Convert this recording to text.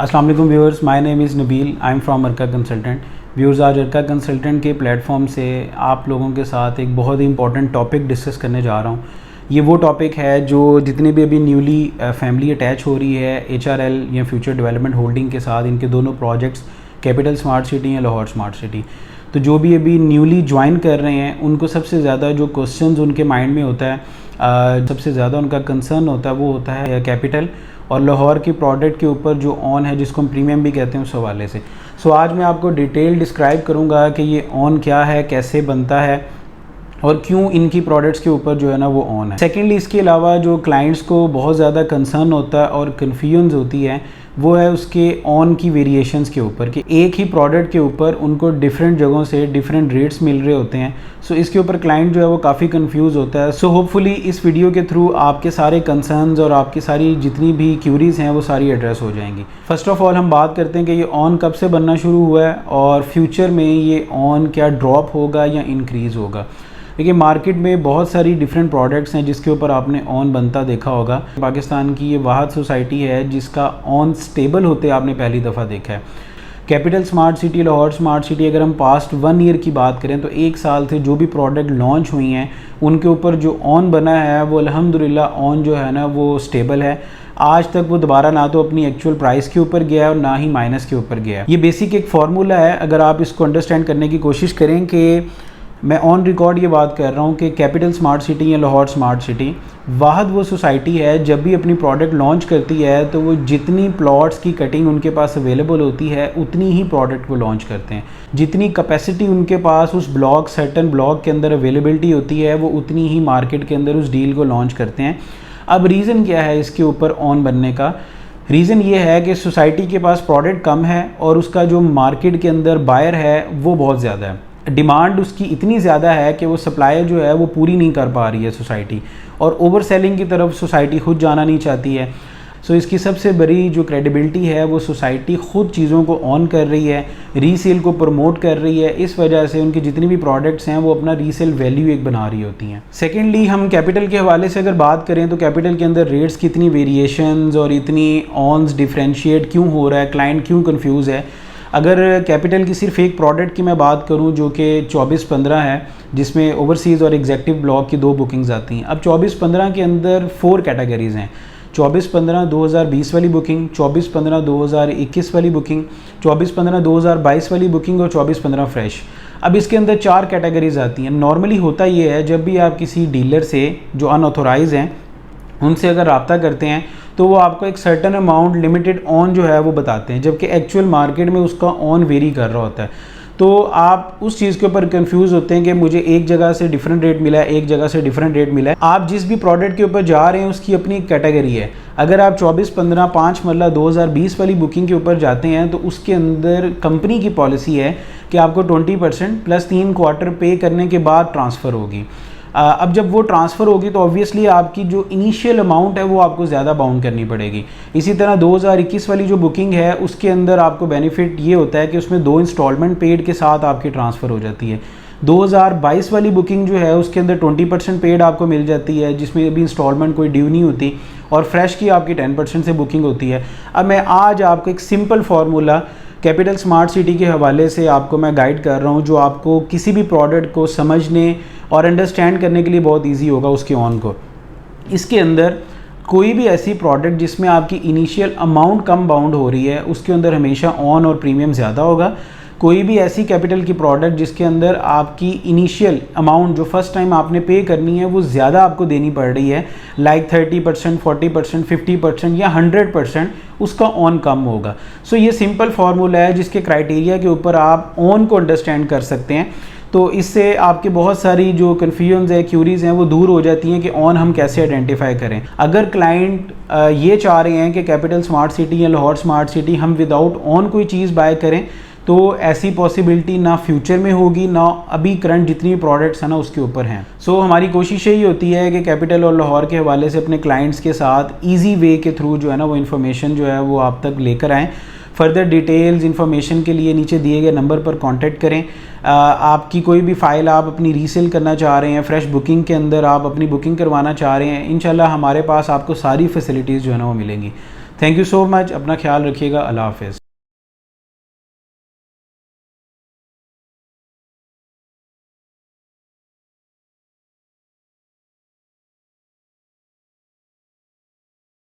अस्सलाम वालेकुम viewers, my name is Nabeel, I am from Arka consultant. Viewers, आज अर्का consultant के प्लेटफॉर्म से आप लोगों के साथ एक बहुत ही इंपॉर्टेंट टॉपिक डिस्कस करने जा रहा हूँ। ये वो टॉपिक है जो जितने भी अभी न्यूली फैमिली अटैच हो रही है HRL या फ्यूचर डेवलपमेंट होल्डिंग के साथ, इनके दोनों प्रोजेक्ट्स कैपिटल स्मार्ट सिटी या लाहौर स्मार्ट सिटी, तो जो भी अभी न्यूली ज्वाइन कर रहे हैं उनको सबसे ज़्यादा जो क्वेश्चंस उनके माइंड में होता है, सबसे ज़्यादा उनका कंसर्न होता है वो होता है कैपिटल और लाहौर की प्रोडक्ट के ऊपर जो ऑन है, जिसको हम प्रीमियम भी कहते हैं, उस हवाले से। आज मैं आपको डिटेल डिस्क्राइब करूँगा कि ये ऑन क्या है, कैसे बनता है और क्यों इनकी प्रोडक्ट्स के ऊपर जो है ना वो ऑन है। सेकेंडली, इसके अलावा जो क्लाइंट्स को बहुत ज़्यादा कंसर्न होता है और कन्फ्यूजन होती है वो है उसके ऑन की वेरिएशंस के ऊपर, कि एक ही प्रोडक्ट के ऊपर उनको डिफरेंट जगहों से डिफरेंट रेट्स मिल रहे होते हैं। इसके ऊपर क्लाइंट जो है वो काफ़ी कंफ्यूज होता है। होपफुली इस वीडियो के थ्रू आपके सारे कंसर्न्स और आपकी सारी जितनी भी क्यूरीज़ हैं वो सारी एड्रेस हो जाएंगी। फर्स्ट ऑफ ऑल हम बात करते हैं कि ये ऑन कब से बनना शुरू हुआ है और फ्यूचर में ये ऑन क्या ड्रॉप होगा या इंक्रीज़ होगा। देखिए, मार्केट में बहुत सारी डिफरेंट प्रोडक्ट्स हैं जिसके ऊपर आपने ऑन बनता देखा होगा। पाकिस्तान की ये वाहद सोसाइटी है जिसका ऑन स्टेबल होते आपने पहली दफ़ा देखा है। Capital smart city, Lahore smart city, अगर हम पास्ट 1 ईयर की बात करें तो 1 साल से जो भी प्रोडक्ट लॉन्च हुई हैं उनके ऊपर जो ऑन बना है वो अल्हम्दुलिल्लाह ऑन जो है ना वो स्टेबल है। आज तक वो दोबारा ना तो अपनी एक्चुअल प्राइस के ऊपर गया है और ना ही माइनस के ऊपर गया है। ये बेसिक एक फार्मूला है। अगर आप इसको अंडरस्टैंड करने की कोशिश करें कि मैं ऑन रिकॉर्ड ये बात कर रहा हूँ कि कैपिटल स्मार्ट सिटी या लाहौर स्मार्ट सिटी वाहद वो सोसाइटी है जब भी अपनी प्रोडक्ट लॉन्च करती है तो वो जितनी प्लॉट्स की कटिंग उनके पास अवेलेबल होती है उतनी ही प्रोडक्ट वो लॉन्च करते हैं। जितनी कैपेसिटी उनके पास उस ब्लॉक सर्टन ब्लॉक के अंदर अवेलेबिलिटी होती है वो उतनी ही मार्केट के अंदर उस डील को लॉन्च करते हैं। अब रीज़न क्या है इसके ऊपर ऑन बनने का? रीज़न ये है कि सोसाइटी के पास प्रोडक्ट कम है और उसका जो मार्केट के अंदर बायर है वो बहुत ज़्यादा है। डिमांड उसकी इतनी ज़्यादा है कि वो सप्लाई जो है वो पूरी नहीं कर पा रही है सोसाइटी, और ओवर सेलिंग की तरफ सोसाइटी खुद जाना नहीं चाहती है। इसकी सबसे बड़ी जो क्रेडिबिलिटी है वो सोसाइटी खुद चीज़ों को ऑन कर रही है, रीसेल को प्रमोट कर रही है। इस वजह से उनकी जितनी भी प्रोडक्ट्स हैं वो अपना रीसेल वैल्यू एक बना रही होती हैं। सेकेंडली, हम कैपिटल के हवाले से अगर बात करें तो कैपिटल के अंदर रेट्स की इतनी वेरिएशंस और इतनी ऑन्स डिफ्रेंशिएट क्यों हो रहा है, क्लाइंट क्यों कन्फ्यूज़ है। अगर कैपिटल की सिर्फ एक प्रोडक्ट की मैं बात करूं जो कि 24-15 है, जिसमें ओवरसीज़ और एग्जेक्टिव ब्लॉक की 2 बुकिंग्स आती हैं। अब 24-15 के अंदर 4 कैटेगरीज़ हैं। 24-15 2020 वाली बुकिंग, 24-15 2021 वाली बुकिंग, 24-15 2022 वाली बुकिंग और 24-15 फ्रेश। अब इसके अंदर 4 कैटेगरीज आती हैं। नॉर्मली होता ये है, जब भी आप किसी डीलर से जो अनऑथोराइज हैं उनसे अगर रब्ता करते हैं तो वो आपको एक सर्टन अमाउंट लिमिटेड ऑन जो है वो बताते हैं, जबकि एक्चुअल मार्केट में उसका ऑन वेरी कर रहा होता है। तो आप उस चीज़ के ऊपर कंफ्यूज होते हैं कि मुझे एक जगह से डिफरेंट रेट मिला है, एक जगह से डिफरेंट रेट मिला है। आप जिस भी प्रोडक्ट के ऊपर जा रहे हैं उसकी अपनी कैटेगरी है। अगर आप 24-15 5 मरला 2020 वाली बुकिंग के ऊपर जाते हैं तो उसके अंदर कंपनी की पॉलिसी है कि आपको 20% प्लस 3 क्वार्टर पे करने के बाद ट्रांसफ़र होगी। अब जब वो ट्रांसफ़र होगी तो ऑब्वियसली आपकी जो इनिशियल अमाउंट है वो आपको ज़्यादा बाउंड करनी पड़ेगी। इसी तरह 2021 वाली जो बुकिंग है उसके अंदर आपको बेनिफिट ये होता है कि उसमें 2 इंस्टॉलमेंट पेड के साथ आपकी ट्रांसफ़र हो जाती है। 2022 वाली बुकिंग जो है उसके अंदर 20% पेड आपको मिल जाती है, जिसमें अभी इंस्टॉलमेंट कोई ड्यू नहीं होती, और फ्रेश की आपकी 10% से बुकिंग होती है। अब मैं आज आपको एक simple formula capital smart city के हवाले से आपको मैं गाइड कर रहा हूँ, जो आपको किसी भी प्रोडक्ट को समझने और अंडरस्टैंड करने के लिए बहुत इजी होगा उसके ऑन को। इसके अंदर कोई भी ऐसी प्रोडक्ट जिसमें आपकी इनिशियल अमाउंट कम बाउंड हो रही है उसके अंदर हमेशा ऑन और प्रीमियम ज़्यादा होगा। कोई भी ऐसी कैपिटल की प्रोडक्ट जिसके अंदर आपकी इनिशियल अमाउंट जो फर्स्ट टाइम आपने पे करनी है वो ज़्यादा आपको देनी पड़ रही है, लाइक 30%, 40%, 50% या 100%, उसका ऑन कम होगा। ये सिंपल फार्मूला है जिसके क्राइटेरिया के ऊपर आप ऑन को अंडरस्टैंड कर सकते हैं। तो इससे आपके बहुत सारी जो कन्फ्यूजन है, क्यूरीज़ हैं, वो दूर हो जाती हैं कि ऑन हम कैसे आइडेंटिफाई करें। अगर क्लाइंट ये चाह रहे हैं कि कैपिटल स्मार्ट सिटी या लाहौर स्मार्ट सिटी हम विदाउट ऑन कोई चीज़ बाय करें, तो ऐसी पॉसिबिलिटी ना फ्यूचर में होगी ना अभी करंट जितनी प्रोडक्ट्स हैं ना उसके ऊपर हैं। हमारी कोशिश यही होती है कि कैपिटल और लाहौर के हवाले से अपने क्लाइंट्स के साथ ईजी वे के थ्रू जो है ना वो इन्फॉर्मेशन जो है वो आप तक लेकर आएँ। फर्दर डिटेल्स इन्फॉर्मेशन के लिए नीचे दिए गए नंबर पर कांटेक्ट करें। आपकी कोई भी फ़ाइल आप अपनी रीसेल करना चाह रहे हैं, फ्रेश बुकिंग के अंदर आप अपनी बुकिंग करवाना चाह रहे हैं, इंशाल्लाह हमारे पास आपको सारी फैसिलिटीज़ जो है ना वो मिलेंगी। थैंक यू सो मच, अपना ख्याल रखिएगा, अल्लाह हाफ़िज़।